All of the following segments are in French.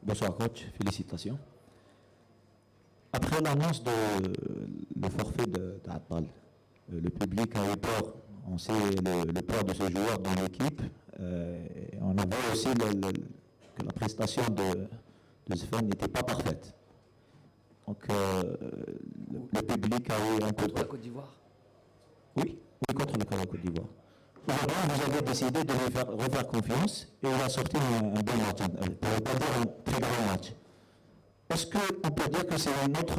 Bonsoir coach, félicitations. Après l'annonce de le forfait d'Attal, le public a eu peur. On sait le peur de ce joueur dans l'équipe. Et on a vu aussi que la prestation de Sven n'était pas parfaite. Donc le public a eu un peu de... Contre la Côte d'Ivoire. Oui, oui, contre la Côte d'Ivoire. Aujourd'hui, vous avez décidé de lui refaire confiance et il a sorti un bon match, pour ne pas dire un très grand match. Est-ce qu'on peut dire que c'est l'autre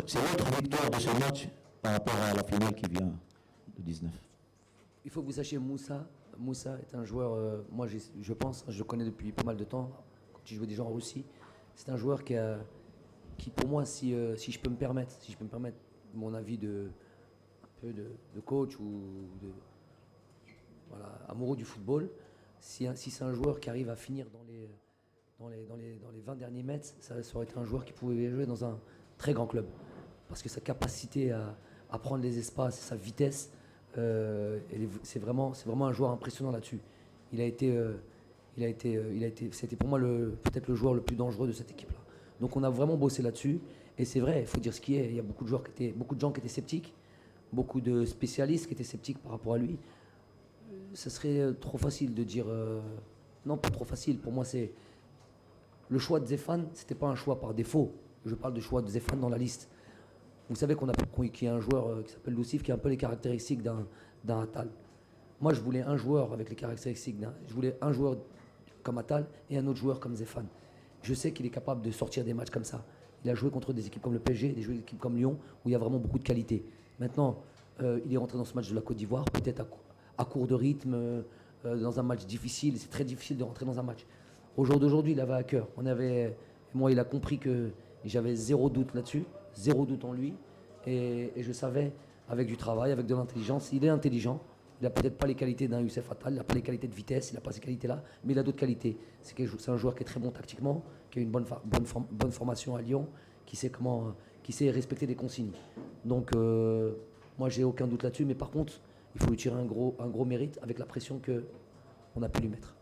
victoire de ce match par rapport à la finale qui vient de 19? Il faut que vous sachiez, Moussa est un joueur, moi je pense, je le connais depuis pas mal de temps, quand il jouait déjà en Russie. C'est un joueur qui pour moi, si je peux me permettre mon avis un peu de coach ou de amoureux du football, si c'est un joueur qui arrive à finir dans les 20 derniers mètres, ça aurait été un joueur qui pouvait jouer dans un très grand club. Parce que sa capacité à prendre les espaces, sa vitesse, c'est vraiment un joueur impressionnant là-dessus. C'était pour moi peut-être le joueur le plus dangereux de cette équipe-là. Donc on a vraiment bossé là-dessus. Et c'est vrai, il faut dire ce qui est. Il y a beaucoup de gens qui étaient sceptiques, beaucoup de spécialistes qui étaient sceptiques par rapport à lui. Ce serait trop facile de dire... non, pas trop facile. Pour moi, c'est... Le choix de Zéphane, c'était pas un choix par défaut. Je parle de choix de Zéphane dans la liste. Vous savez qu'il y a un joueur qui s'appelle Lucif qui a un peu les caractéristiques d'un Attal. Moi, je voulais un joueur avec les caractéristiques je voulais un joueur comme Attal et un autre joueur comme Zéphane. Je sais qu'il est capable de sortir des matchs comme ça. Il a joué contre des équipes comme le PSG, des équipes comme Lyon, où il y a vraiment beaucoup de qualité. Maintenant, il est rentré dans ce match de la Côte d'Ivoire, peut-être à court de rythme, dans un match difficile. C'est très difficile de rentrer dans un match. Au jour d'aujourd'hui, il avait à cœur. Moi, il a compris que j'avais zéro doute là-dessus, zéro doute en lui. Et je savais, avec du travail, avec de l'intelligence, il est intelligent. Il n'a peut-être pas les qualités d'un Youssef Attal, il n'a pas les qualités de vitesse, il n'a pas ces qualités-là, mais il a d'autres qualités. C'est un joueur qui est très bon tactiquement, qui a une bonne formation à Lyon, qui sait respecter des consignes. Donc, moi, j'ai aucun doute là-dessus, mais par contre, il faut lui tirer un gros mérite avec la pression qu'on a pu lui mettre.